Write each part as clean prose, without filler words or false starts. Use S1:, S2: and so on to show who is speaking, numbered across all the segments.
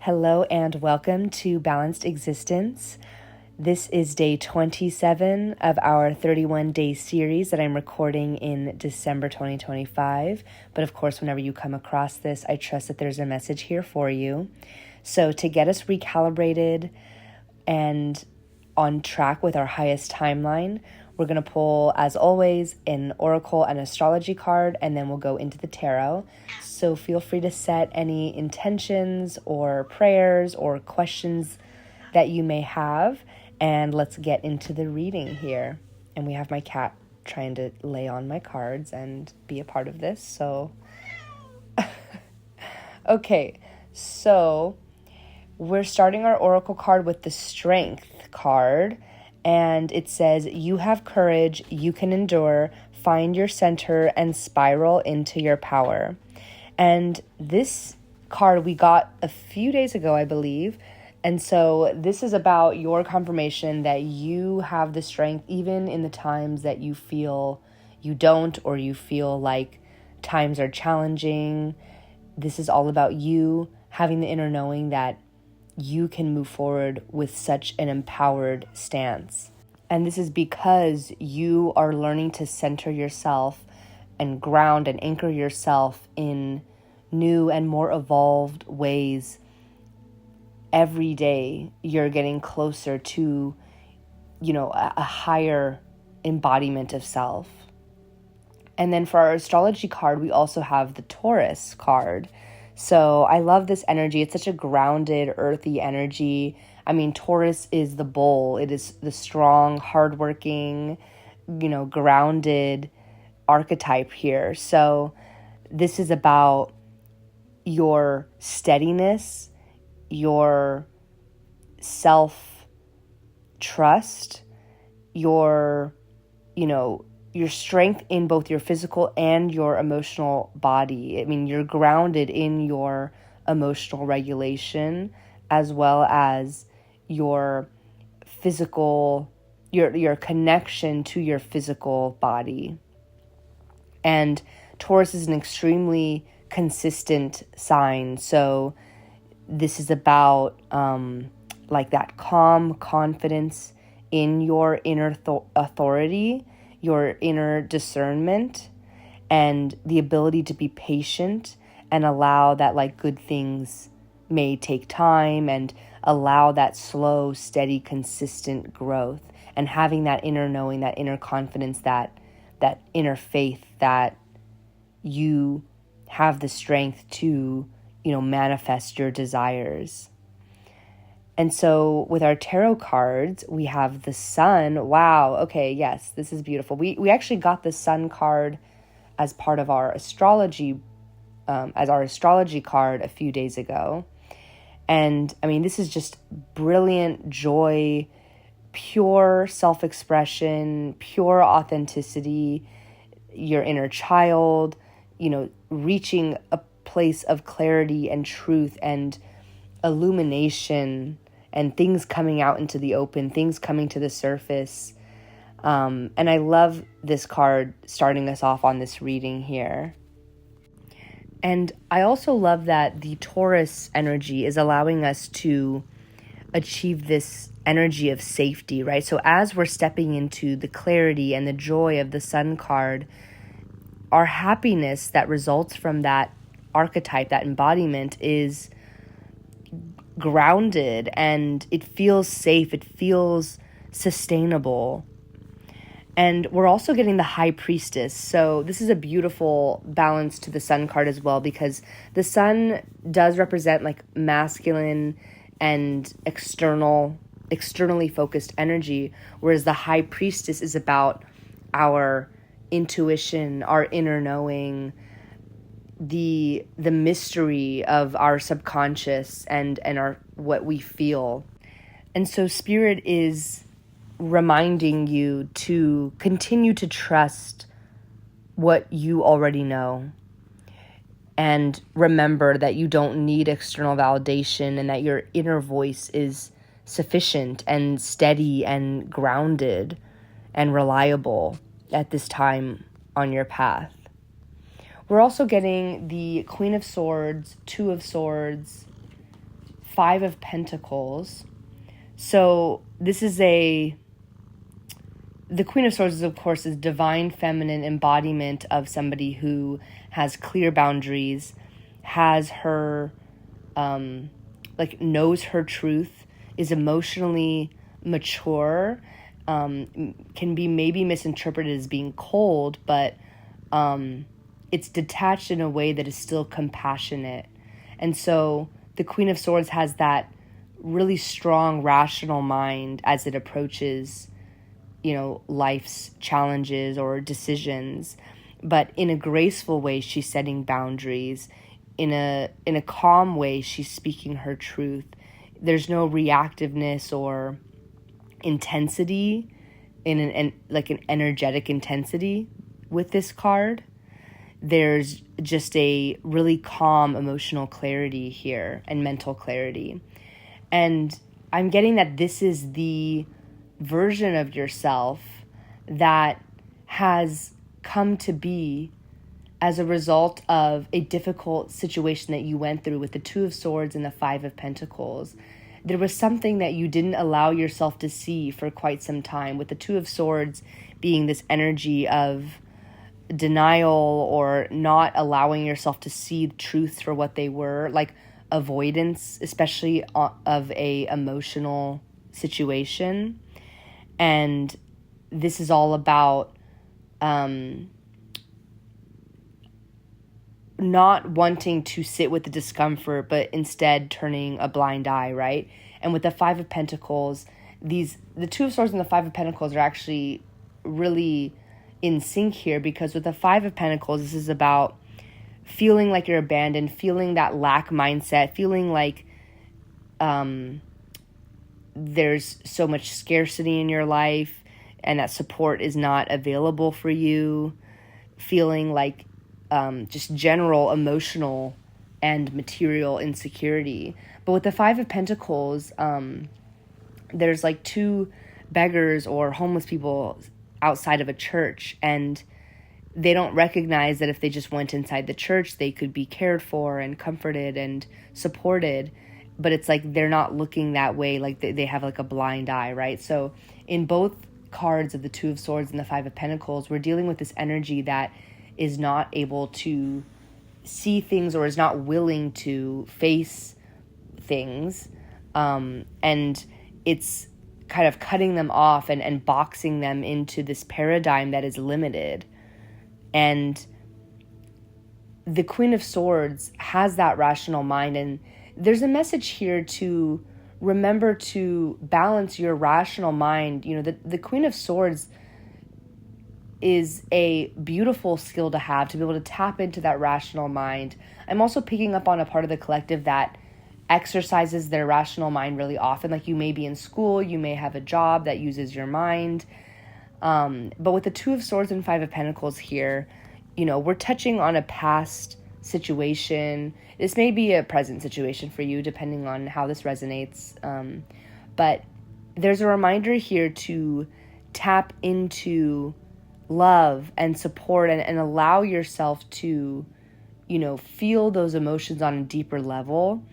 S1: Hello and welcome to Balanced Existence. This is day 27 of our 31-day series that I'm recording in December 2025. But of course, whenever you come across this, I trust that there's a message here for you. So to get us recalibrated and on track with our highest timeline, we're going to pull, as always, an oracle and astrology card, and then we'll go into the tarot. So feel free to set any intentions or prayers or questions that you may have, and let's get into the reading here. And we have my cat trying to lay on my cards and be a part of this, so... Okay, so we're starting our oracle card with the Strength card, and it says, you have courage, you can endure, find your center, and spiral into your power. And this card we got a few days ago, I believe. And so this is about your confirmation that you have the strength even in the times that you feel you don't, or you feel like times are challenging. This is all about you having the inner knowing that you can move forward with such an empowered stance. And this is because you are learning to center yourself and ground and anchor yourself in new and more evolved ways. Every day you're getting closer to, a higher embodiment of self. And then for our astrology card, we also have the Taurus card. So I love this energy. It's such a grounded, earthy energy. I mean, Taurus is the bull. It is the strong, hardworking, grounded archetype here. So this is about your steadiness, your self-trust, your strength in both your physical and your emotional body. I mean, you're grounded in your emotional regulation as well as your physical, your connection to your physical body. And Taurus is an extremely consistent sign. So this is about that calm confidence in your inner authority, your inner discernment, and the ability to be patient and allow that good things may take time, and allow that slow, steady, consistent growth, and having that inner knowing, that inner confidence, that inner faith that you have the strength to, manifest your desires. And so with our tarot cards, we have the Sun. Wow. Okay. Yes, this is beautiful. We actually got the Sun card as part of our astrology, as our astrology card a few days ago. And I mean, this is just brilliant joy, pure self-expression, pure authenticity, your inner child, reaching a place of clarity and truth and illumination, and things coming out into the open, things coming to the surface. And I love this card starting us off on this reading here. And I also love that the Taurus energy is allowing us to achieve this energy of safety, right? So as we're stepping into the clarity and the joy of the Sun card, our happiness that results from that archetype, that embodiment, is grounded, and it feels safe, it feels sustainable. And we're also getting the High Priestess. So this is a beautiful balance to the Sun card as well, because the Sun does represent masculine and externally focused energy, whereas the High Priestess is about our intuition, our inner knowing, the mystery of our subconscious and our what we feel. And so Spirit is reminding you to continue to trust what you already know, and remember that you don't need external validation, and that your inner voice is sufficient and steady and grounded and reliable at this time on your path. We're also getting the Queen of Swords, Two of Swords, Five of Pentacles. So this is the Queen of Swords, of course, is divine feminine embodiment of somebody who has clear boundaries, has her, knows her truth, is emotionally mature, can be maybe misinterpreted as being cold, but it's detached in a way that is still compassionate. And so the Queen of Swords has that really strong, rational mind as it approaches, life's challenges or decisions. But in a graceful way, she's setting boundaries. In a calm way, she's speaking her truth. There's no reactiveness or intensity in an energetic intensity with this card. There's just a really calm emotional clarity here and mental clarity. And I'm getting that this is the version of yourself that has come to be as a result of a difficult situation that you went through with the Two of Swords and the Five of Pentacles. There was something that you didn't allow yourself to see for quite some time, with the Two of Swords being this energy of denial or not allowing yourself to see truths for what they were, like avoidance, especially of a emotional situation. And this is all about not wanting to sit with the discomfort, but instead turning a blind eye, right? And with the Five of Pentacles, the Two of Swords and the Five of Pentacles are actually really in sync here, because with the Five of Pentacles, this is about feeling like you're abandoned, feeling that lack mindset, feeling like there's so much scarcity in your life and that support is not available for you, feeling like just general emotional and material insecurity. But with the Five of Pentacles, there's like two beggars or homeless people outside of a church, and they don't recognize that if they just went inside the church, they could be cared for and comforted and supported. But it's like they're not looking that way, like they have like a blind eye, right? So in both cards of the Two of Swords and the Five of Pentacles, we're dealing with this energy that is not able to see things or is not willing to face things. And it's kind of cutting them off and boxing them into this paradigm that is limited. And the Queen of Swords has that rational mind, and there's a message here to remember to balance your rational mind. The Queen of Swords is a beautiful skill to have, to be able to tap into that rational mind. I'm also picking up on a part of the collective that exercises their rational mind really often. Like, you may be in school, you may have a job that uses your mind. But with the Two of Swords and Five of Pentacles here, we're touching on a past situation. This may be a present situation for you, depending on how this resonates. But there's a reminder here to tap into love and support and allow yourself to, feel those emotions on a deeper level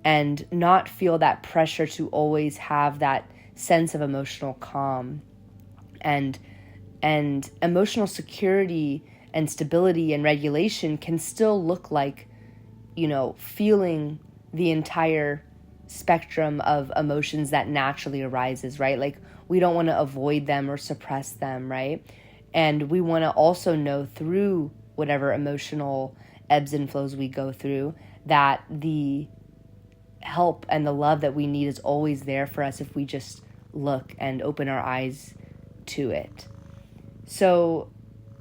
S1: and not feel that pressure to always have that sense of emotional calm. And emotional security and stability and regulation can still look like, feeling the entire spectrum of emotions that naturally arises, right? Like, we don't want to avoid them or suppress them, right? And we want to also know through whatever emotional ebbs and flows we go through that the help and the love that we need is always there for us if we just look and open our eyes to it. So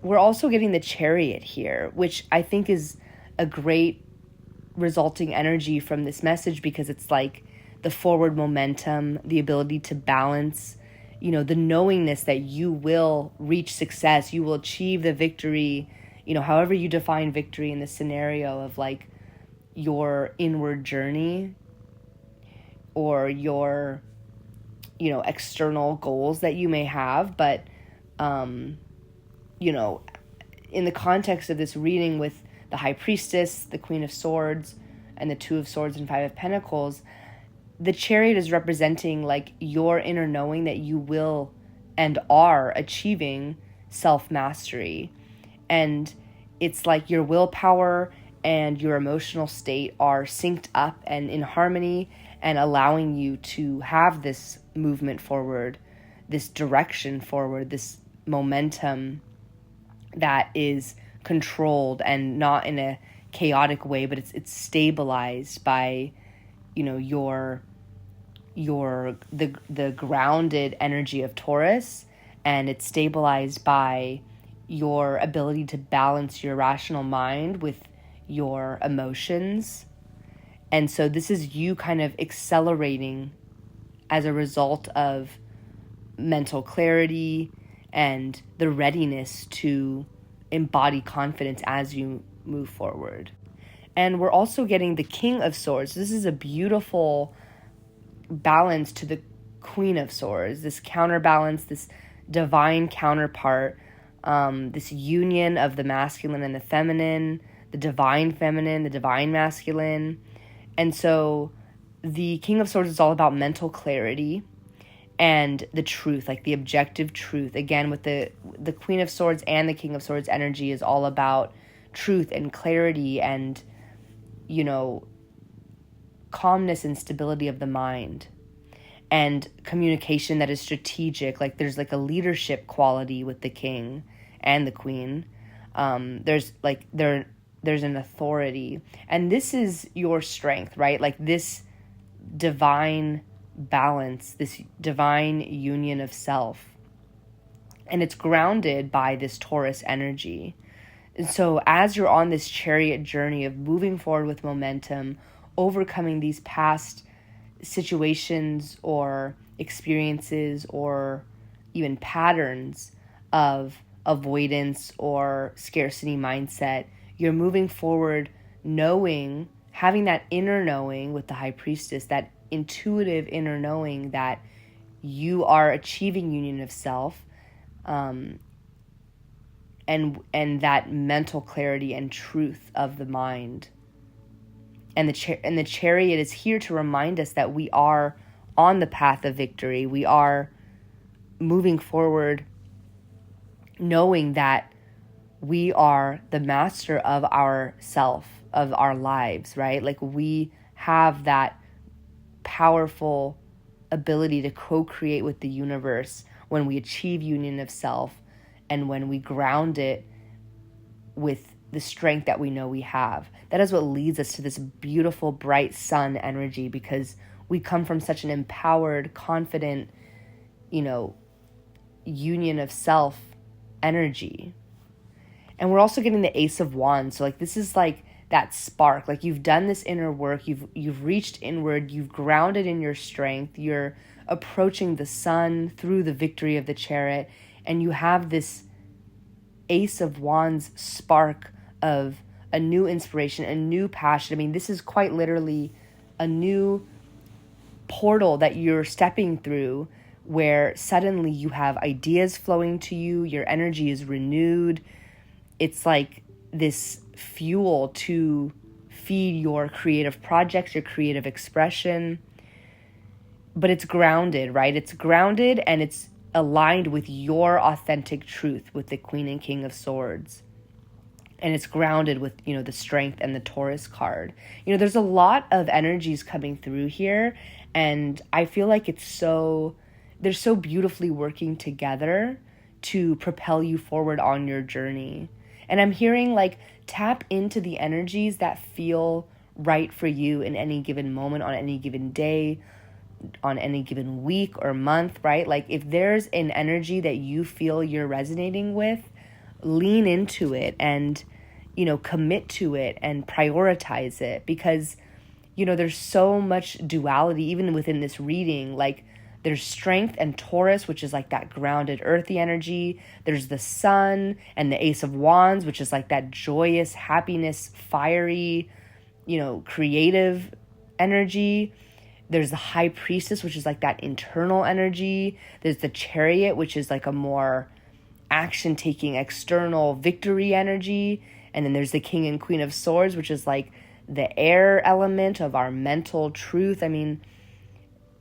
S1: we're also getting the Chariot here, which I think is a great resulting energy from this message, because it's like the forward momentum, the ability to balance, the knowingness that you will reach success, you will achieve the victory, however you define victory in the scenario of like your inward journey or your, external goals that you may have. But, in the context of this reading with the High Priestess, the Queen of Swords, and the Two of Swords and Five of Pentacles, the chariot is representing like your inner knowing that you will and are achieving self-mastery. And it's like your willpower and your emotional state are synced up and in harmony and allowing you to have this movement forward, this direction forward, this momentum that is controlled and not in a chaotic way, but it's stabilized by, you know, the grounded energy of Taurus, and it's stabilized by your ability to balance your rational mind with your emotions. And so this is you kind of accelerating as a result of mental clarity and the readiness to embody confidence as you move forward. And we're also getting the King of Swords. This is a beautiful balance to the Queen of Swords, this counterbalance, this divine counterpart, this union of the masculine and the feminine, the divine feminine, the divine masculine. And so the King of Swords is all about mental clarity and the truth, like the objective truth. Again, with the Queen of Swords and the King of Swords energy is all about truth and clarity and, you know, calmness and stability of the mind and communication that is strategic. Like there's like a leadership quality with the king and the queen. There's an authority, and this is your strength, right? Like this divine balance, this divine union of self, and it's grounded by this Taurus energy. And so as you're on this chariot journey of moving forward with momentum, overcoming these past situations or experiences or even patterns of avoidance or scarcity mindset, you're moving forward knowing, having that inner knowing with the High Priestess, that intuitive inner knowing that you are achieving union of self, and that mental clarity and truth of the mind. And the chariot is here to remind us that we are on the path of victory. We are moving forward knowing that we are the master of ourself, of our lives, right? Like we have that powerful ability to co-create with the universe when we achieve union of self and when we ground it with the strength that we know we have. That is what leads us to this beautiful, bright sun energy, because we come from such an empowered, confident, you know, union of self energy. And we're also getting the Ace of Wands. So like this is like that spark. Like you've done this inner work, you've reached inward, you've grounded in your strength, you're approaching the sun through the victory of the chariot, and you have this Ace of Wands spark of a new inspiration, a new passion. I mean, this is quite literally a new portal that you're stepping through where suddenly you have ideas flowing to you, your energy is renewed. It's like this fuel to feed your creative projects, your creative expression. But it's grounded, right? It's grounded and it's aligned with your authentic truth with the Queen and King of Swords. And it's grounded with, you know, the Strength and the Taurus card. You know, there's a lot of energies coming through here, and I feel like they're so beautifully working together to propel you forward on your journey. And I'm hearing like tap into the energies that feel right for you in any given moment, on any given day, on any given week or month, right? Like if there's an energy that you feel you're resonating with, lean into it and, you know, commit to it and prioritize it, because, you know, there's so much duality even within this reading. Like there's Strength and Taurus, which is like that grounded earthy energy. There's the Sun and the Ace of Wands, which is like that joyous, happiness, fiery, you know, creative energy. There's the High Priestess, which is like that internal energy. There's the Chariot, which is like a more action-taking, external victory energy. And then there's the King and Queen of Swords, which is like the air element of our mental truth. I mean,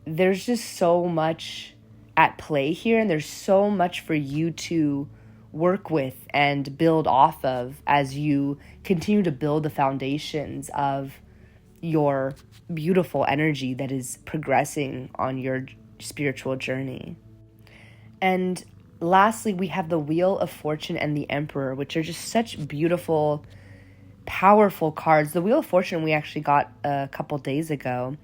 S1: there's just so much at play here, and there's so much for you to work with and build off of as you continue to build the foundations of your beautiful energy that is progressing on your spiritual journey. And lastly, we have the Wheel of Fortune and the Emperor, which are just such beautiful, powerful cards. The Wheel of Fortune we actually got a couple days ago,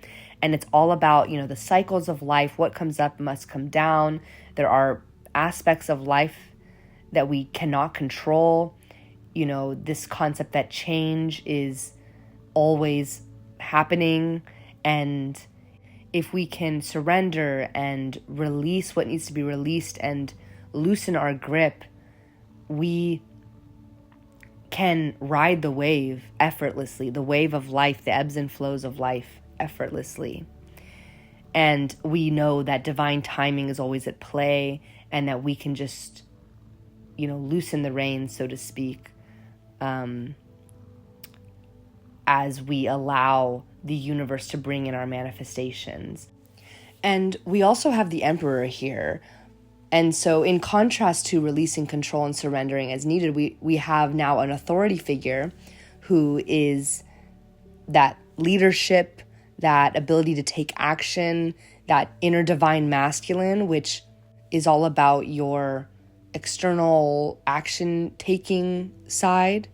S1: and it's all about, the cycles of life. What comes up must come down. There are aspects of life that we cannot control. This concept that change is always happening, and if we can surrender and release what needs to be released and loosen our grip, we can ride the wave effortlessly, the wave of life, the ebbs and flows of life effortlessly. And we know that divine timing is always at play, and that we can just, loosen the reins, so to speak, as we allow the universe to bring in our manifestations. And we also have the Emperor here. And so in contrast to releasing control and surrendering as needed, we have now an authority figure who is that leadership, that ability to take action, that inner divine masculine, which is all about your external action taking side.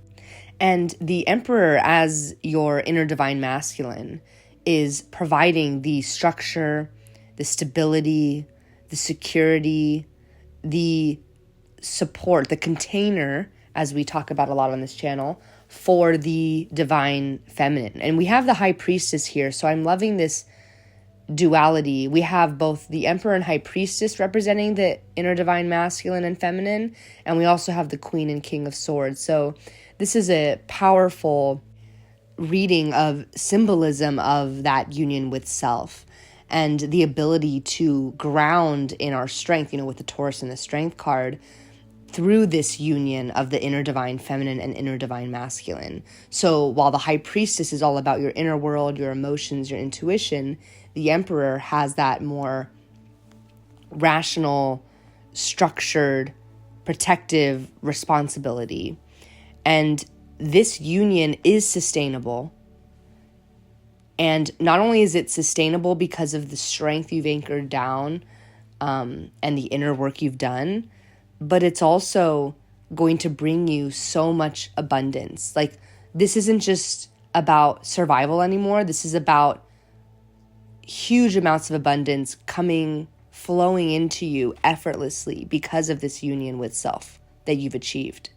S1: And the Emperor, as your inner divine masculine, is providing the structure, the stability, the security, the support, the container, as we talk about a lot on this channel, for the divine feminine. And we have the High Priestess here, so I'm loving this duality. We have both the Emperor and High Priestess representing the inner divine masculine and feminine, and we also have the Queen and King of Swords. So this is a powerful reading of symbolism of that union with self and the ability to ground in our strength, with the Taurus and the Strength card, through this union of the inner divine feminine and inner divine masculine. So while the High Priestess is all about your inner world, your emotions, your intuition, the Emperor has that more rational, structured, protective responsibility. And this union is sustainable. And not only is it sustainable because of the strength you've anchored down and the inner work you've done, but it's also going to bring you so much abundance. Like, this isn't just about survival anymore. This is about huge amounts of abundance flowing into you effortlessly because of this union with self that you've achieved.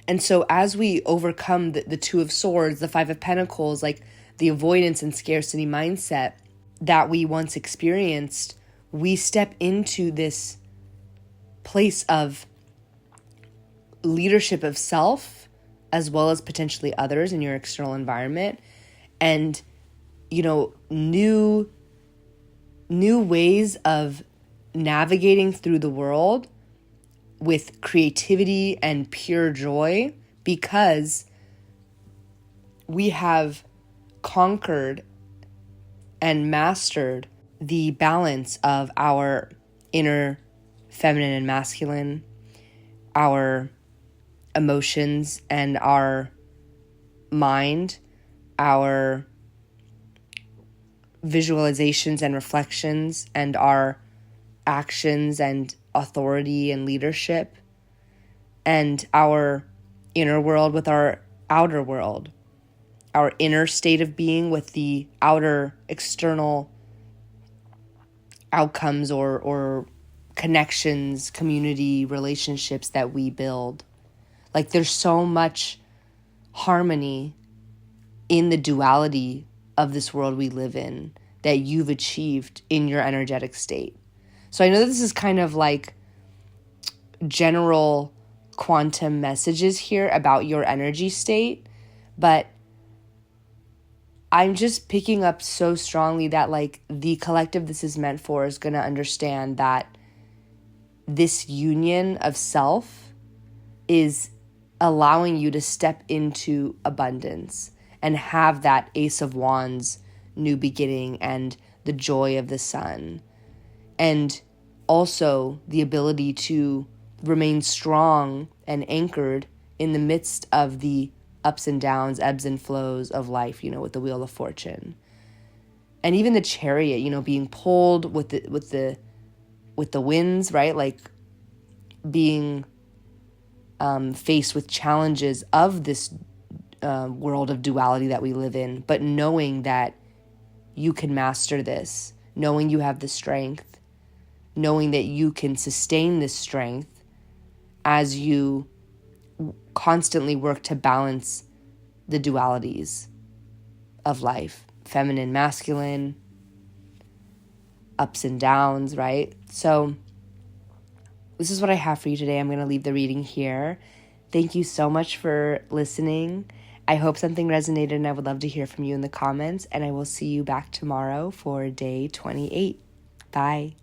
S1: And so as we overcome the Two of Swords, the Five of Pentacles, like the avoidance and scarcity mindset that we once experienced, we step into this place of leadership of self as well as potentially others in your external environment, and new ways of navigating through the world with creativity and pure joy, because we have conquered and mastered the balance of our inner feminine and masculine, our emotions and our mind, our visualizations and reflections, and our actions and authority and leadership, and our inner world with our outer world, our inner state of being with the outer external outcomes or connections, community, relationships that we build. Like, there's so much harmony in the duality of this world we live in that you've achieved in your energetic state. So I know that this is kind of like general quantum messages here about your energy state, but I'm just picking up so strongly that like the collective this is meant for is going to understand that this union of self is allowing you to step into abundance and have that Ace of Wands new beginning and the joy of the sun, and also the ability to remain strong and anchored in the midst of the ups and downs, ebbs and flows of life, with the Wheel of Fortune. And even the Chariot, being pulled with the winds, right? Like being faced with challenges of this world of duality that we live in, but knowing that you can master this, knowing you have the strength, knowing that you can sustain this strength as you constantly work to balance the dualities of life, feminine, masculine, ups and downs, right? So this is what I have for you today. I'm going to leave the reading here. Thank you so much for listening. I hope something resonated, and I would love to hear from you in the comments, and I will see you back tomorrow for day 28. Bye.